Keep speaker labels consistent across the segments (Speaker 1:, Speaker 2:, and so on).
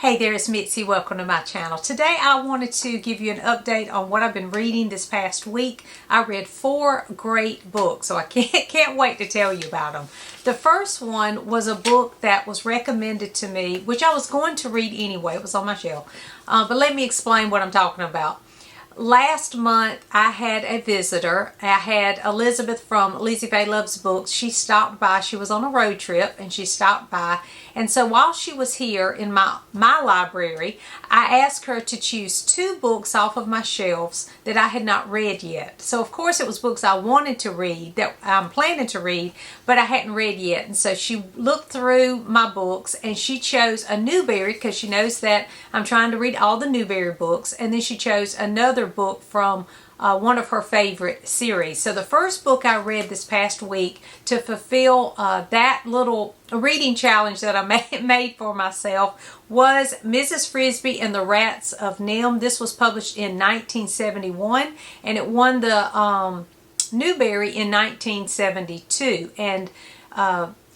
Speaker 1: Hey there, it's Mitzi. Welcome to my channel. Today I wanted to give you an update on what I've been reading this past week. I read 4 great books, so I can't wait to tell you about them. The first one was a book that was recommended to me, which I was going to read anyway. It was on my shelf. But let me explain what I'm talking about. Last month I had a visitor. I had Elizabeth from Lizzie Faye Loves Books. She stopped by. She was on a road trip and she stopped by. And so while she was here in my library, I asked her to choose 2 books off of my shelves that I had not read yet. So of course it was books I wanted to read, that I'm planning to read, but I hadn't read yet. And so she looked through my books and she chose a Newbery because she knows that I'm trying to read all the Newbery books. And then she chose another book from one of her favorite series. So the first book I read this past week to fulfill that little reading challenge that I made for myself was Mrs. Frisby and the Rats of NIMH. This was published in 1971 and it won the Newbery in 1972. And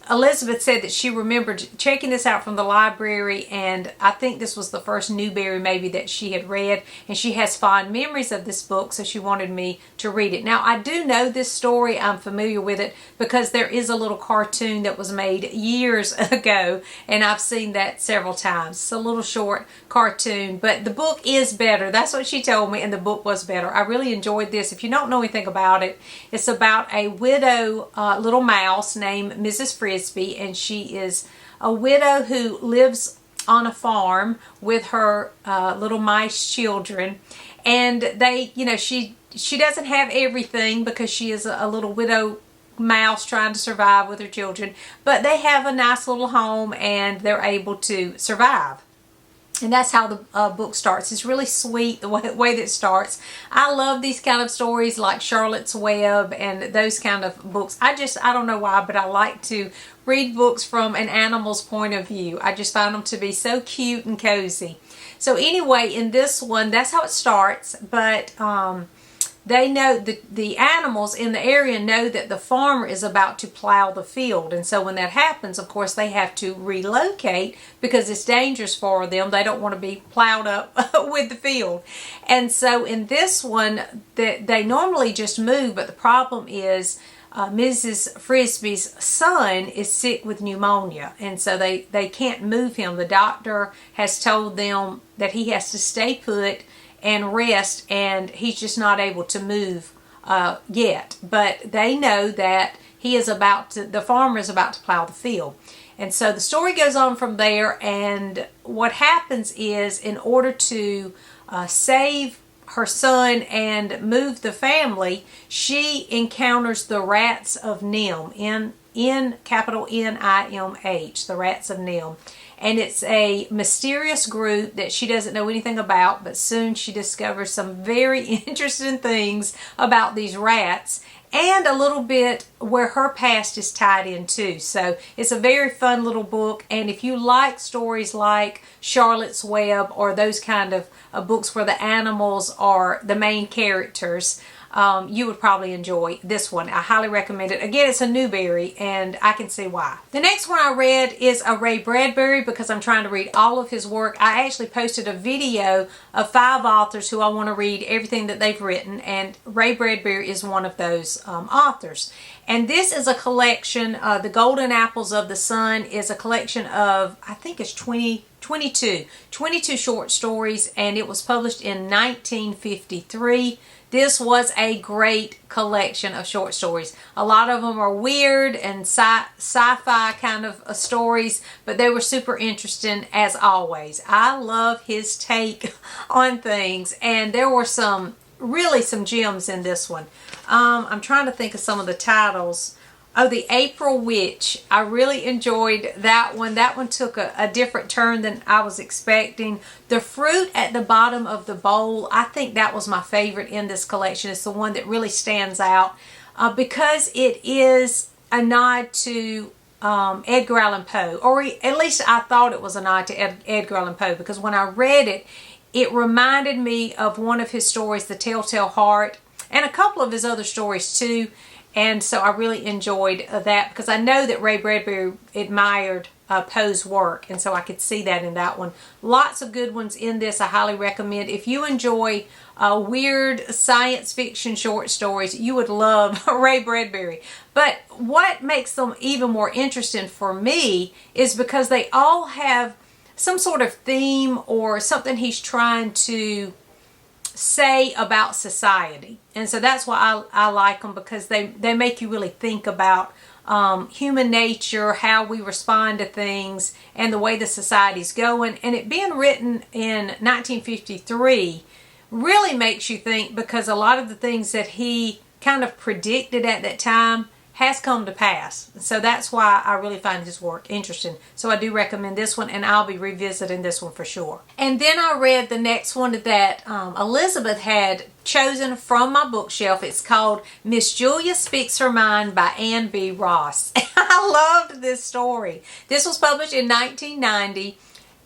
Speaker 1: Elizabeth said that she remembered checking this out from the library, and I think this was the first Newbery maybe that she had read, and she has fond memories of this book, so she wanted me to read it. Now, I do know this story. I'm familiar with it because there is a little cartoon that was made years ago, and I've seen that several times. It's a little short cartoon, but the book is better. That's what she told me, and the book was better. I really enjoyed this. If you don't know anything about it, it's about a widow little mouse named Mrs. Frisby, and she is a widow who lives on a farm with her little mice children, and they, you know, she doesn't have everything because she is a little widow mouse trying to survive with her children, but they have a nice little home and they're able to survive. And that's how the book starts. It's really sweet the way that it starts. I love these kind of stories like Charlotte's Web and those kind of books. I don't know why, but I like to read books from an animal's point of view. I just find them to be so cute and cozy. So anyway, in this one, that's how it starts. But they know the animals in the area know that the farmer is about to plow the field, and so when that happens, of course, they have to relocate because it's dangerous for them. They don't want to be plowed up with the field. And so in this one, they normally just move, but the problem is Mrs. Frisby's son is sick with pneumonia, and so they can't move him. The doctor has told them that he has to stay put and rest, and he's just not able to move yet. But they know that the farmer is about to plow the field. And so the story goes on from there, and what happens is, in order to save her son and move the family, she encounters the Rats of NIMH, capital N-I-M-H, the Rats of NIMH. And it's a mysterious group that she doesn't know anything about, but soon she discovers some very interesting things about these rats, and a little bit where her past is tied in too. So it's a very fun little book, and if you like stories like Charlotte's Web or those kind of books where the animals are the main characters, you would probably enjoy this one. I highly recommend it. Again, it's a Newbery, and I can see why. The next one I read is a Ray Bradbury because I'm trying to read all of his work. I actually posted a video of 5 authors who I want to read everything that they've written, and Ray Bradbury is one of those authors. And this is a collection, The Golden Apples of the Sun is a collection of, I think it's 22 short stories, and it was published in 1953. This was a great collection of short stories. A lot of them are weird and sci-fi kind of stories, but they were super interesting as always. I love his take on things, and there were some gems in this one. I'm trying to think of some of the titles. Oh, The April Witch. I really enjoyed that one. That one took a different turn than I was expecting. The Fruit at the Bottom of the Bowl. I think that was my favorite in this collection. It's the one that really stands out because it is a nod to Edgar Allan Poe. Or at least I thought it was a nod to Edgar Allan Poe, because when I read it, it reminded me of one of his stories, The Telltale Heart, and a couple of his other stories too. And so I really enjoyed that because I know that Ray Bradbury admired Poe's work, and so I could see that in that one. Lots of good ones in this. I highly recommend. If you enjoy weird science fiction short stories, you would love Ray Bradbury. But what makes them even more interesting for me is because they all have some sort of theme or something he's trying to say about society. And so that's why I like them, because they make you really think about human nature, how we respond to things, and the way the society's going. And it being written in 1953 really makes you think, because a lot of the things that he kind of predicted at that time has come to pass. So that's why I really find his work interesting. So I do recommend this one, and I'll be revisiting this one for sure. And then I read the next one that Elizabeth had chosen from my bookshelf. It's called Miss Julia Speaks Her Mind by Anne B. Ross. I loved this story. This was published in 1990,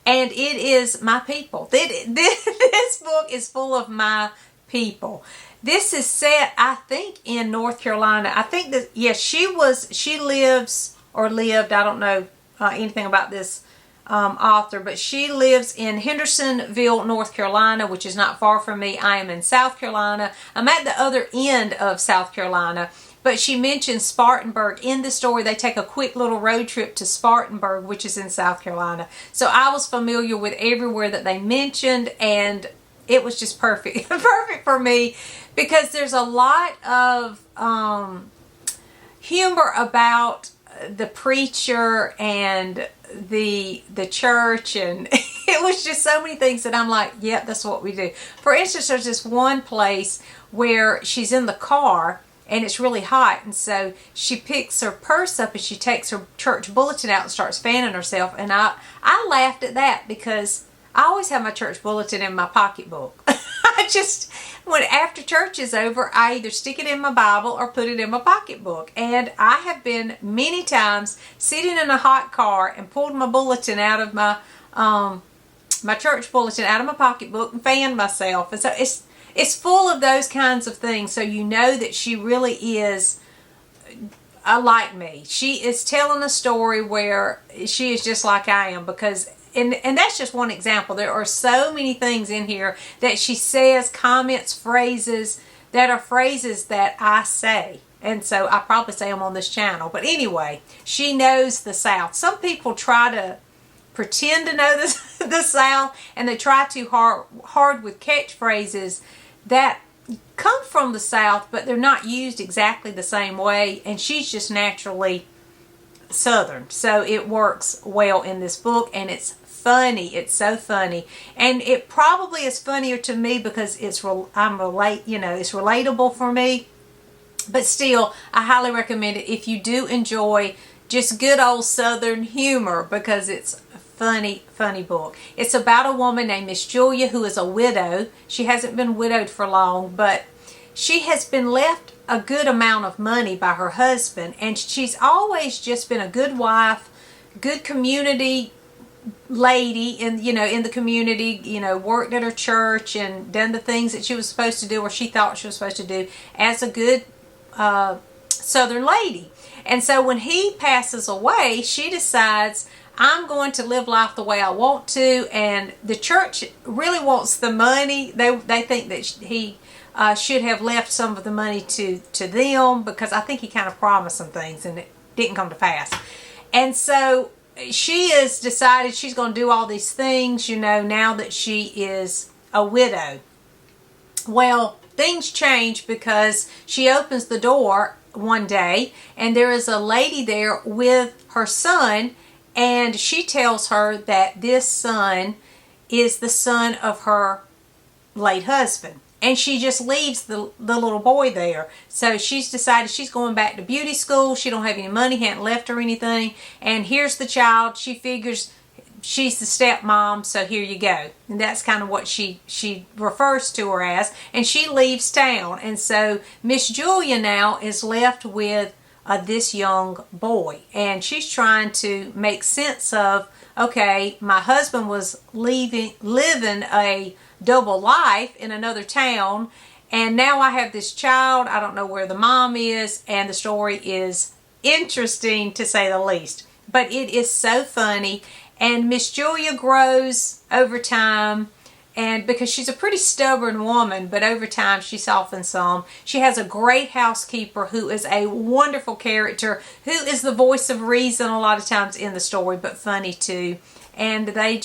Speaker 1: and it is my people. This book is full of my people. This is set, I think, in North Carolina. I think that, yes, she lives, or lived, I don't know anything about this author, but she lives in Hendersonville, North Carolina, which is not far from me. I am in South Carolina. I'm at the other end of South Carolina, but she mentions Spartanburg in the story. They take a quick little road trip to Spartanburg, which is in South Carolina. So I was familiar with everywhere that they mentioned, and it was just perfect. Perfect for me, because there's a lot of humor about the preacher and the church, and it was just so many things that I'm like, yep, that's what we do. For instance, there's this one place where she's in the car and it's really hot, and so she picks her purse up and she takes her church bulletin out and starts fanning herself. And I laughed at that, because I always have my church bulletin in my pocketbook. When after church is over, I either stick it in my Bible or put it in my pocketbook. And I have been many times sitting in a hot car and pulled my bulletin out of my church bulletin out of my pocketbook and fanned myself. And so it's full of those kinds of things. So you know that she really is like me. She is telling a story where she is just like I am, because and that's just one example. There are so many things in here that she says, comments, phrases that are phrases that I say. And so I probably say them on this channel. But anyway, she knows the South. Some people try to pretend to know the South, and they try too hard with catchphrases that come from the South, but they're not used exactly the same way. And she's just naturally Southern. So it works well in this book, and it's funny. It's so funny, and it probably is funnier to me because it's relatable for me. But still, I highly recommend it if you do enjoy just good old Southern humor, because it's a funny book. It's about a woman named Miss Julia who is a widow. She hasn't been widowed for long, but she has been left a good amount of money by her husband, and she's always just been a good wife, good community lady in the community, worked at her church and done the things that she was supposed to do, or she thought she was supposed to do, as a good Southern lady. And so when he passes away, she decides, I'm going to live life the way I want to, and the church really wants the money. They think that he should have left some of the money to them, because I think he kind of promised some things and it didn't come to pass. And so she has decided she's going to do all these things, now that she is a widow. Well, things change, because she opens the door one day and there is a lady there with her son, and she tells her that this son is the son of her late husband. And she just leaves the little boy there. So she's decided she's going back to beauty school. She don't have any money, hadn't left her anything. And here's the child. She figures she's the stepmom, so here you go. And that's kind of what she refers to her as. And she leaves town. And so Miss Julia now is left with this young boy. And she's trying to make sense of, okay, my husband was living a double life in another town, and now I have this child. I don't know where the mom is, and the story is interesting to say the least. but it is so funny. And Miss Julia grows over time, and because she's a pretty stubborn woman, but over time she softens some. She has a great housekeeper who is a wonderful character, who is the voice of reason a lot of times in the story, but funny too. And they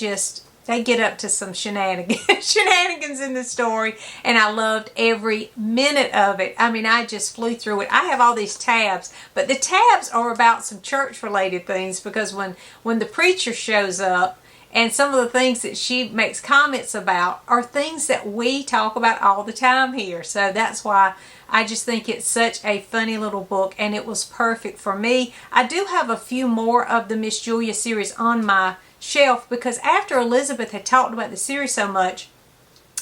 Speaker 1: get up to some shenanigans in the story, and I loved every minute of it. I mean, I just flew through it. I have all these tabs, but the tabs are about some church related things, because when the preacher shows up, and some of the things that she makes comments about are things that we talk about all the time here. So that's why I just think it's such a funny little book, and it was perfect for me. I do have a few more of the Miss Julia series on my shelf, because after Elizabeth had talked about the series so much,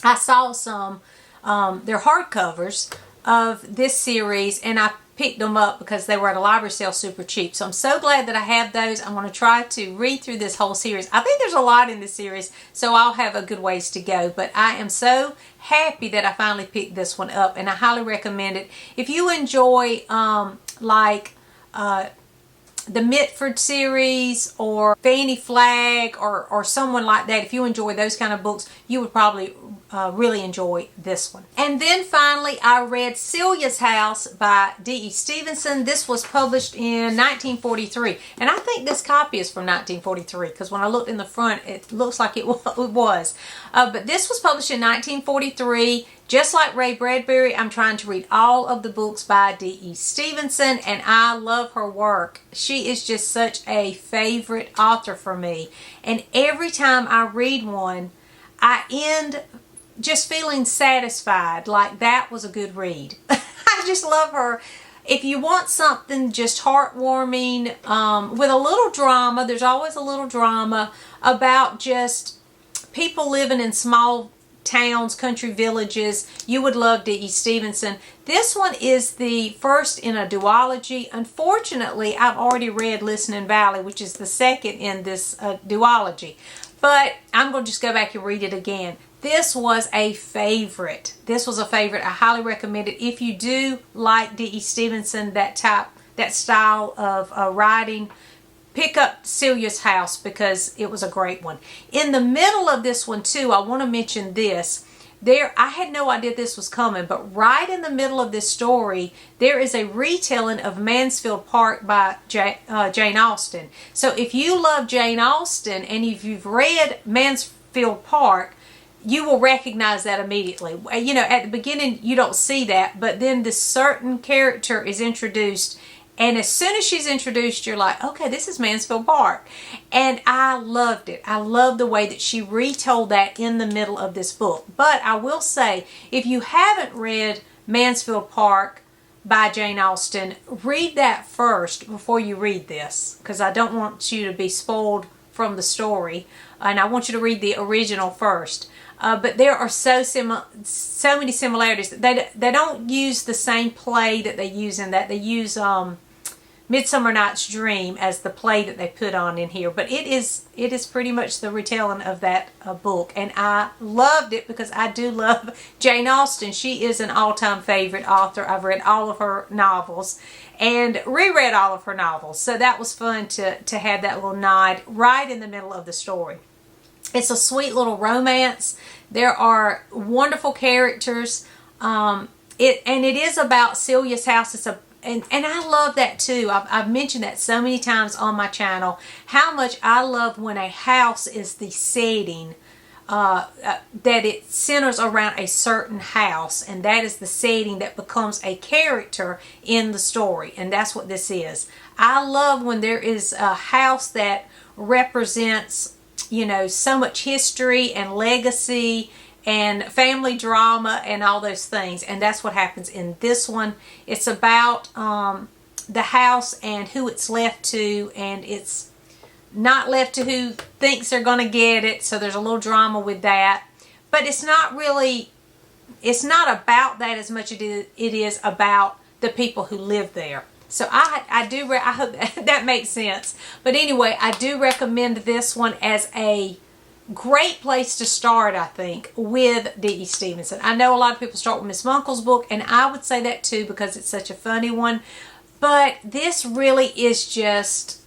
Speaker 1: I saw some, they're hardcovers of this series, and I picked them up because they were at a library sale super cheap. So I'm so glad that I have those. I'm going to try to read through this whole series. I think there's a lot in this series, so I'll have a good ways to go. But I am so happy that I finally picked this one up, and I highly recommend it. If you enjoy the Mitford series or Fanny Flagg or someone like that, if you enjoy those kind of books, you would probably really enjoy this one. And then finally, I read Celia's House by D.E. Stevenson. This was published in 1943, and I think this copy is from 1943, because when I looked in the front, it looks like it was. But this was published in 1943. Just like Ray Bradbury, I'm trying to read all of the books by D.E. Stevenson, and I love her work. She is just such a favorite author for me, and every time I read one, I end just feeling satisfied, like that was a good read. I just love her. If you want something just heartwarming, with a little drama, there's always a little drama about just people living in small towns, country villages, you would love D.E. Stevenson. This one is the first in a duology. Unfortunately, I've already read Listening Valley, which is the second in this duology. But I'm going to just go back and read it again. This was a favorite. I highly recommend it. If you do like D.E. Stevenson, that style of writing, pick up Celia's House, because it was a great one. In the middle of this one too, I want to mention this. I had no idea this was coming, but right in the middle of this story, there is a retelling of Mansfield Park by Jane Austen. So if you love Jane Austen and if you've read Mansfield Park, you will recognize that immediately. You know, at the beginning you don't see that, but then this certain character is introduced, and as soon as she's introduced, you're like, okay, this is Mansfield Park. And I loved it. I love the way that she retold that in the middle of this book. But I will say, if you haven't read Mansfield Park by Jane Austen, read that first before you read this, because I don't want you to be spoiled from the story, and I want you to read the original first. But there are so many similarities. They don't use the same play that they use in that. They use Midsummer Night's Dream as the play that they put on in here, but it is pretty much the retelling of that book, and I loved it because I do love Jane Austen. She is an all-time favorite author. I've read all of her novels and reread all of her novels, so that was fun to have that little nod right in the middle of the story. It's a sweet little romance. There are wonderful characters. It is about Celia's house. And I love that too. I've mentioned that so many times on my channel, how much I love when a house is the setting, that it centers around a certain house, and that is the setting that becomes a character in the story, and that's what this is. I love when there is a house that represents, you know, so much history and legacy and family drama and all those things, and that's what happens in this one. It's about the house and who it's left to, and it's not left to who thinks they're going to get it, so there's a little drama with that. But it's not about that as much as it is about the people who live there. So I hope that makes sense. But anyway, I do recommend this one as a great place to start, I think, with D.E. Stevenson. I know a lot of people start with Miss Munkle's book, and I would say that too because it's such a funny one. But this really is just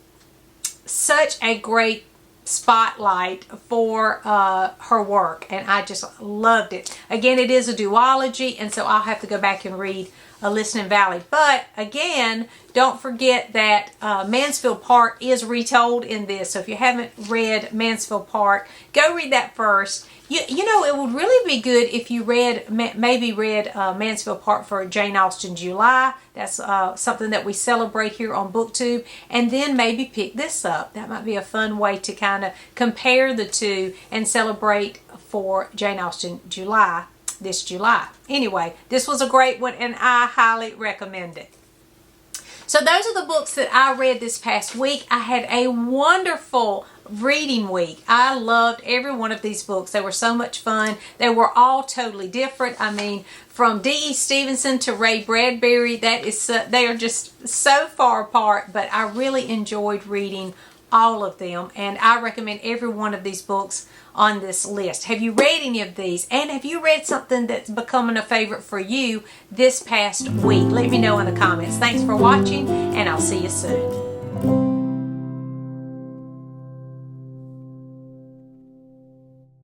Speaker 1: such a great spotlight for her work, and I just loved it. Again, it is a duology, and so I'll have to go back and read Listening Valley. But again, don't forget that Mansfield Park is retold in this. So if you haven't read Mansfield Park, go read that first. You know, it would really be good if you maybe read Mansfield Park for Jane Austen July. That's something that we celebrate here on BookTube. And then maybe pick this up. That might be a fun way to kind of compare the two and celebrate for Jane Austen July this July. Anyway, this was a great one, and I highly recommend it. So those are the books that I read this past week. I had a wonderful reading week. I loved every one of these books. They were so much fun. They were all totally different. I mean, from D.E. Stevenson to Ray Bradbury, they are just so far apart, but I really enjoyed reading all of them, and I recommend every one of these books on this list. Have you read any of these? And have you read something that's becoming a favorite for you this past week? Let me know in the comments. Thanks for watching, and I'll see you soon.